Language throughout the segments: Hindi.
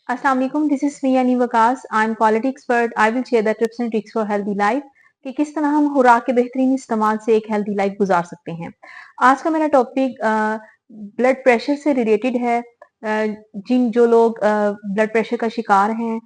अस्सलाम वालेकुम, दिस इज मी यानी Waqas. I am quality expert. I will share the tips and tricks for healthy life कि किस तरह हम खुराक के बेहतरीन इस्तेमाल से एक हेल्दी लाइफ गुजार सकते हैं। आज का मेरा टॉपिक ब्लड प्रेशर से रिलेटेड है। जो लोग ब्लड प्रेशर का शिकार हैं,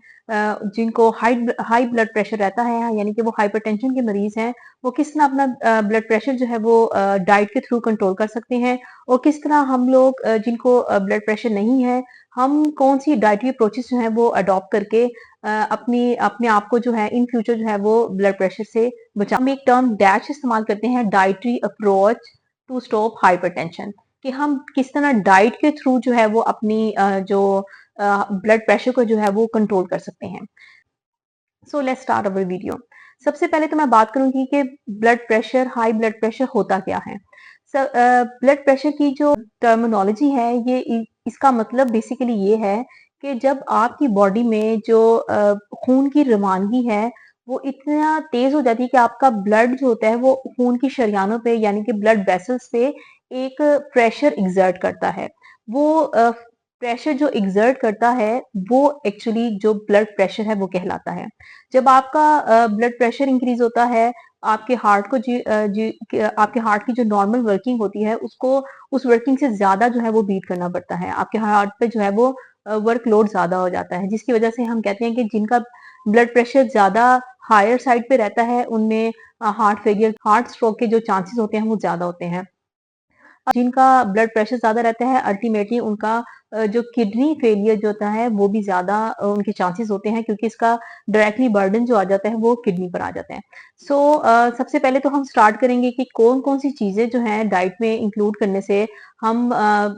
जिनको हाई हाई ब्लड प्रेशर रहता है, यानी कि वो हाइपरटेंशन के मरीज हैं, वो किस तरह अपना ब्लड प्रेशर जो है वो डाइट के थ्रू कंट्रोल कर सकते हैं, और किस तरह हम लोग जिनको ब्लड प्रेशर नहीं है, हम कौन सी डाइटरी अप्रोचेस जो है वो अडॉप्ट करके अपने आप को जो है इन फ्यूचर जो है वो ब्लड प्रेशर से बचा। हम एक टर्म डैश इस्तेमाल करते हैं, dietary approach to stop hypertension, कि हम किस तरह डाइट के थ्रू जो है वो अपनी जो ब्लड प्रेशर को जो है वो कंट्रोल कर सकते हैं। So let's start our video. सबसे पहले तो मैं बात करूंगी कि blood pressure, high blood pressure होता क्या है। ब्लड प्रेशर की जो टर्मिनोलॉजी है, ये इसका मतलब बेसिकली ये है कि जब आपकी बॉडी में जो खून की रवानगी है वो इतना तेज हो जाती है कि आपका ब्लड जो होता है वो खून की शरियानों पे, यानी कि ब्लड वेसल्स पे एक प्रेशर एग्जर्ट करता है। वो प्रेशर जो एग्जर्ट करता है वो एक्चुअली जो ब्लड प्रेशर है वो कहलाता है। जब आपका ब्लड प्रेशर इंक्रीज होता है, आपके हार्ट को आपके हार्ट की जो नॉर्मल वर्किंग होती है उसको उस वर्किंग से ज्यादा जो है वो बीट करना पड़ता है। आपके हार्ट पे जो है वो वर्कलोड ज्यादा हो जाता है, जिसकी वजह से हम कहते हैं कि जिनका ब्लड प्रेशर ज्यादा हायर साइड पे रहता है उनमें हार्ट फेलियर, हार्ट स्ट्रोक के जो चांसेस होते हैं वो ज्यादा होते हैं। जिनका ब्लड प्रेशर ज्यादा रहता है, अल्टीमेटली उनका जो किडनी फेलियर जो होता है वो भी ज्यादा उनके चांसेस होते हैं, क्योंकि इसका डायरेक्टली बर्डन जो आ जाता है वो किडनी पर आ जाता है। सो सबसे पहले तो हम स्टार्ट करेंगे कि कौन कौन सी चीजें जो है डाइट में इंक्लूड करने से हम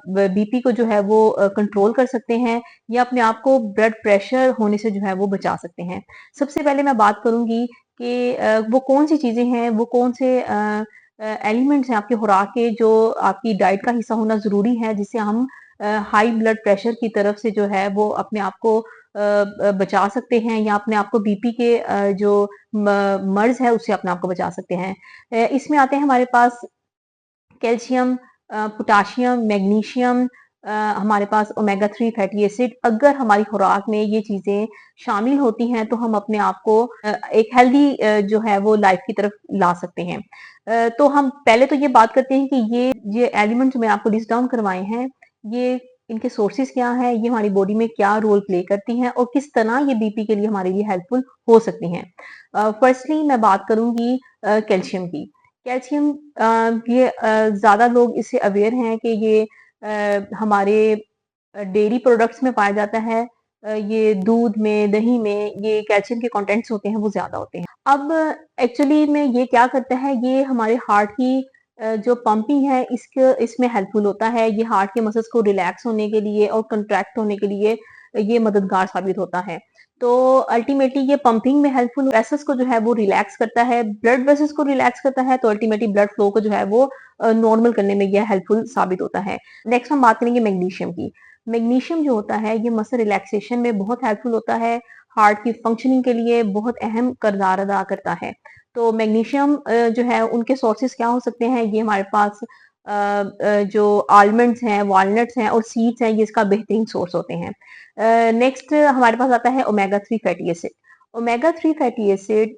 बीपी को जो है वो कंट्रोल कर सकते हैं, या अपने आप को ब्लड प्रेशर होने से जो है वो बचा सकते हैं। सबसे पहले मैं बात करूंगी कि वो कौन सी चीजें हैं, वो कौन से एलिमेंट्स हैं आपके खुराक के जो आपकी डाइट का हिस्सा होना जरूरी है, जिससे हम हाई ब्लड प्रेशर की तरफ से जो है वो अपने आप को बचा सकते हैं, या अपने आप को बीपी के जो मर्ज है उससे अपने आप को बचा सकते हैं। इसमें आते हैं हमारे पास कैल्शियम, पोटाशियम, मैग्नीशियम, हमारे पास ओमेगा 3 फैटी एसिड। अगर हमारी खुराक में ये चीजें शामिल होती हैं तो हम अपने आप को एक हेल्दी जो है वो लाइफ की तरफ ला सकते हैं। तो हम पहले तो ये बात करते हैं कि ये एलिमेंट्स मैंने आपको लिस्ट डाउन करवाए हैं, ये इनके सोर्सेज क्या हैं, ये हमारी बॉडी में क्या रोल प्ले करती हैं, और किस तरह ये बीपी के लिए हमारे लिए हेल्पफुल हो सकती हैं। फर्स्टली मैं बात करूंगी कैल्शियम की। कैल्शियम ये ज्यादा लोग इससे अवेयर हैं कि ये हमारे डेयरी प्रोडक्ट्स में पाया जाता है। ये दूध में, दही में ये कैल्शियम के कंटेंट्स होते हैं वो ज्यादा होते हैं। अब एक्चुअली में ये क्या करता है, ये हमारे हार्ट की जो पंपिंग है इसमें हेल्पफुल होता है। ये हार्ट के मसल्स को रिलैक्स होने के लिए और कंट्रैक्ट होने के लिए ये मददगार साबित होता है। तो अल्टीमेटली ये पंपिंग में हेल्पफुल, वेसल्स को जो है वो रिलैक्स करता है, ब्लड वेसल्स को रिलैक्स करता है, तो अल्टीमेटली ब्लड फ्लो को जो है वो नॉर्मल करने में यह हेल्पफुल साबित होता है। नेक्स्ट हम बात करेंगे मैग्नीशियम की। मैग्नीशियम जो होता है ये मसल रिलैक्सेशन में बहुत हेल्पफुल होता है, हार्ट की फंक्शनिंग के लिए बहुत अहम किरदार अदा करता है। तो मैग्नीशियम जो है उनके सोर्सेस क्या हो सकते हैं, ये हमारे पास जो आलमंड्स हैं, वॉलनट्स हैं और सीड्स हैं, ये इसका बेहतरीन सोर्स होते हैं। नेक्स्ट हमारे पास आता है omega 3 fatty acid. Omega 3 fatty acid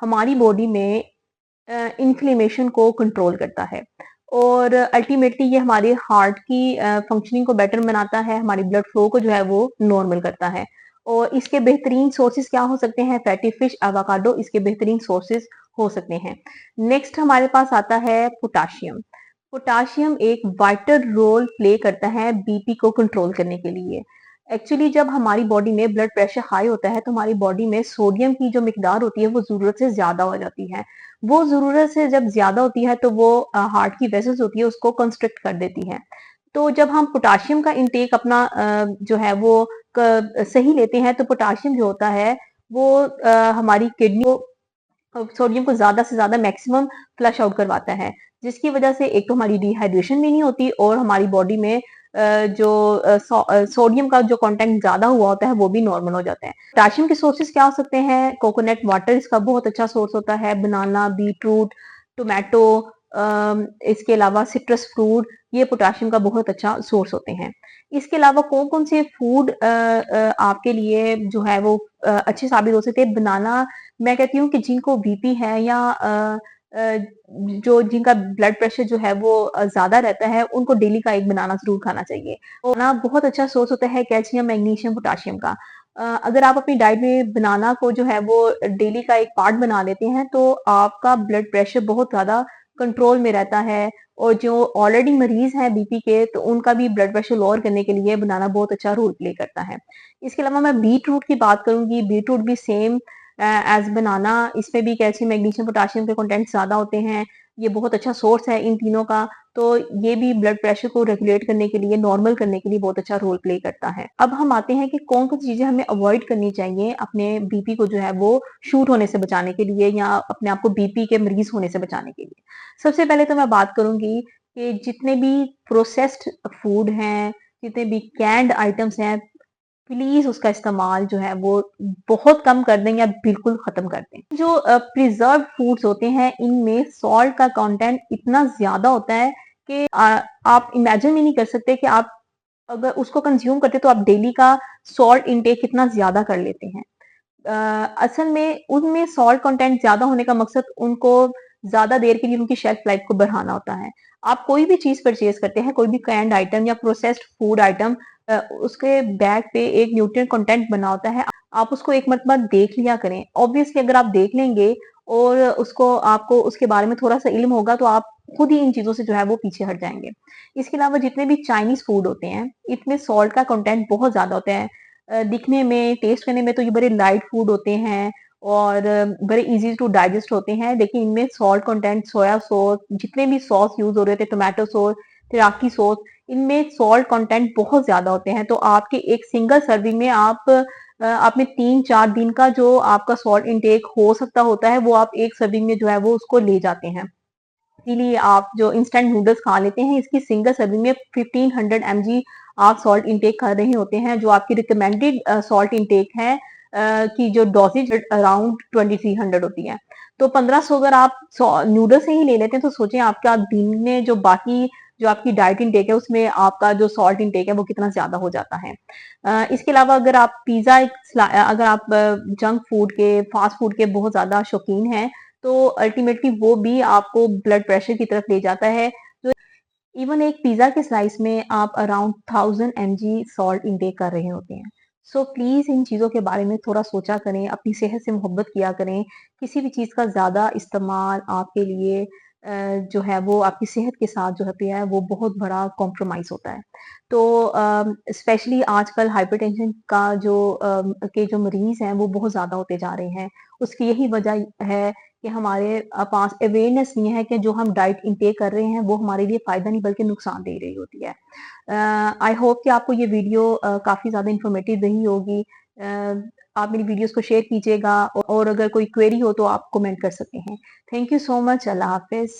हमारी बॉडी में इन्फ्लेमेशन को कंट्रोल करता है, और अल्टीमेटली ये हमारे हार्ट की फंक्शनिंग को बेटर बनाता है, हमारी ब्लड फ्लो को जो है वो नॉर्मल करता है। और इसके बेहतरीन सोर्सेज क्या हो सकते हैं, फैटी फिश, एवोकाडो इसके बेहतरीन सोर्सेज हो सकते हैं। नेक्स्ट हमारे पास आता है पोटाशियम। पोटाशियम एक वाइटल रोल प्ले करता है बीपी को कंट्रोल करने के लिए। एक्चुअली जब हमारी बॉडी में ब्लड प्रेशर हाई होता है तो हमारी बॉडी में सोडियम की जो मिकदार होती है वो जरूरत से ज्यादा हो जाती है। वो जरूरत से जब ज्यादा होती है तो वो हार्ट की वेसल्स होती है उसको कंस्ट्रिक्ट कर देती है। तो जब हम पोटाशियम का इंटेक अपना जो है वो सही लेते हैं, तो पोटाशियम जो होता है वो हमारी किडनी को सोडियम को ज्यादा से ज्यादा मैक्सिमम फ्लश आउट करवाता है, जिसकी वजह से एक तो हमारी डिहाइड्रेशन भी नहीं होती, और हमारी बॉडी में जो सोडियम का जो कंटेंट ज्यादा हुआ होता है वो भी नॉर्मल हो जाता है। पोटाशियम के सोर्सेज क्या हो सकते हैं, कोकोनट वाटर इसका बहुत अच्छा सोर्स होता है, बनाना, बीटरूट, टोमेटो, इसके अलावा सिट्रस फ्रूट, ये पोटेशियम का बहुत अच्छा सोर्स होते हैं। इसके अलावा कौन-कौन से फूड आपके लिए जो है वो अच्छे साबित हो सकते हैं? बनाना, मैं कहती हूँ कि जिनको बीपी है या अ, जो जिनका ब्लड प्रेशर जो है वो ज़्यादा रहता है, उनको डेली का एक बनाना ज़रूर खाना चाहिए। तो ना बहुत अच्छा सोर्स होता है कैल्शियम, मैग्नीशियम, पोटेशियम का। अगर आप अपनी डाइट में बनाना को जो है वो डेली का एक पार्ट बना लेते हैं, तो आपका ब्लड प्रेशर बहुत ज़्यादा कंट्रोल में रहता है, और जो ऑलरेडी मरीज़ हैं बीपी के, तो उनका भी ब्लड प्रेशर लोअर करने के लिए बनाना बहुत अच्छा रोल प्ले करता है। इसके अलावा मैं बीट रूट की बात करूँगी, बीट रूट भी सेम एज़ बनाना, इसमें भी कैल्शियम, मैग्नीशियम, पोटेशियम के कंटेंट ज़्यादा होते हैं। ये बहुत अच्छा सोर्स है इन तीनों का, तो ये भी ब्लड प्रेशर को रेगुलेट करने के लिए, नॉर्मल करने के लिए बहुत अच्छा रोल प्ले करता है। अब हम आते हैं कि कौन-कौन सी चीज़ें हमें अवॉइड करनी चाहिए अपने बीपी को जो है वो शूट होने से बचाने के लिए, या अपने आप को बीपी के मरीज़ होने से बचाने के लिए। सबसे पहले तो मैं बात करूँगी कि जितने भी प्रोसेस्ड फूड हैं, जितने भी कैन्ड आइटम्स हैं, प्लीज़ उसका इस्तेमाल जो है वो बहुत कम कर दें या बिल्कुल ख़त्म कर दें। जो प्रिज़र्व्ड फूड्स होते हैं, इनमें सॉल्ट का कंटेंट इतना ज़्यादा होता है कि आप इमेजिन भी नहीं कर सकते कि आप अगर उसको कंज़्यूम करते, तो आप डेली का सॉल्ट इंटेक कितना ज़्यादा कर लेते हैं। असल में उनमें सॉल्ट कंटेंट ज़्यादा होने का मकसद उनको ज़्यादा देर के लिए उनकी शेल्फ लाइफ को बढ़ाना होता है। आप कोई भी चीज़ परचेज़ करते हैं, कोई भी कैन्ड आइटम या प्रोसेस्ड फूड आइटम, उसके बैग पे एक न्यूट्रिएंट कंटेंट बना होता है। आप उसको एक मर्तबा देख लिया करें। ऑब्वियसली अगर आप देख लेंगे और उसको आपको उसके बारे में थोड़ा-सा इल्म होगा, तो आप खुद ही इन चीज़ों से जो है वो पीछे हट जाएँगे। इसके अलावा जितने भी चाइनीज़ फूड होते हैं, इसमें सॉल्ट का कंटेंट बहुत ज़्यादा होता है। दिखने में, टेस्ट करने में तो ये बड़े लाइट फूड होते हैं और बड़े ईज़ी टू डाइजेस्ट होते हैं, लेकिन इनमें सॉल्ट कंटेंट, सोया सॉस, जितने भी सॉस यूज़ हो रहे थे, टोमेटो सॉस, तेराकी सॉस, इनमें सॉल्ट कंटेंट बहुत ज़्यादा होते हैं। तो आपके एक सिंगल सर्विंग में आप अपने 3-4 दिन का जो आपका सॉल्ट इंटेक हो सकता होता है, वो आप एक सर्विंग में जो है वो उसको ले जाते हैं। इसीलिए आप जो इंस्टेंट नूडल्स खा लेते हैं, इसकी सिंगल सर्विंग में 1500 एमजी आप सॉल्ट इंटेक कर रहे होते हैं, जो आपकी रिकमेंडेड सॉल्ट इंटेक है की जो डोसेज अराउंड 2300 होती है। तो 1500 अगर आप नूडल्स से ही ले लेते हैं, तो सोचें आपका दिन में जो बाकी जो आपकी डाइट इंटेक है, उसमें आपका जो सॉल्ट इंटेक है वो कितना ज्यादा हो जाता है। इसके अलावा अगर आप अगर आप जंक फूड के, फास्ट फूड के बहुत ज्यादा शौकीन हैं, तो अल्टीमेटली वो भी आपको ब्लड प्रेशर की तरफ ले जाता है। तो इवन एक पिज़्ज़ा के स्लाइस में आप अराउंड 1000 एमजी सॉल्ट इंटेक कर रहे होते हैं। सो प्लीज़ इन चीज़ों के बारे में थोड़ा सोचा करें, अपनी सेहत से मोहब्बत किया करें। किसी भी चीज़ का ज़्यादा इस्तेमाल आपके लिए जो है वो आपकी सेहत के साथ जो है वो बहुत बड़ा कॉम्प्रोमाइज़ होता है। तो स्पेशली आजकल हाइपरटेंशन का के जो मरीज़ हैं वो बहुत ज़्यादा होते जा रहे हैं। उसकी यही वजह है कि हमारे पास अवेयरनेस नहीं है कि जो हम डाइट इनटेक कर रहे हैं वो हमारे लिए फ़ायदा नहीं बल्कि नुकसान दे रही होती है। आई होप कि आपको ये वीडियो काफ़ी ज़्यादा इन्फॉर्मेटिव रही होगी। आप मेरी वीडियोज़ को शेयर कीजिएगा, और अगर कोई क्वेरी हो तो आप कमेंट कर सकते हैं। Thank you so much. अल्लाह हाफ़िज़।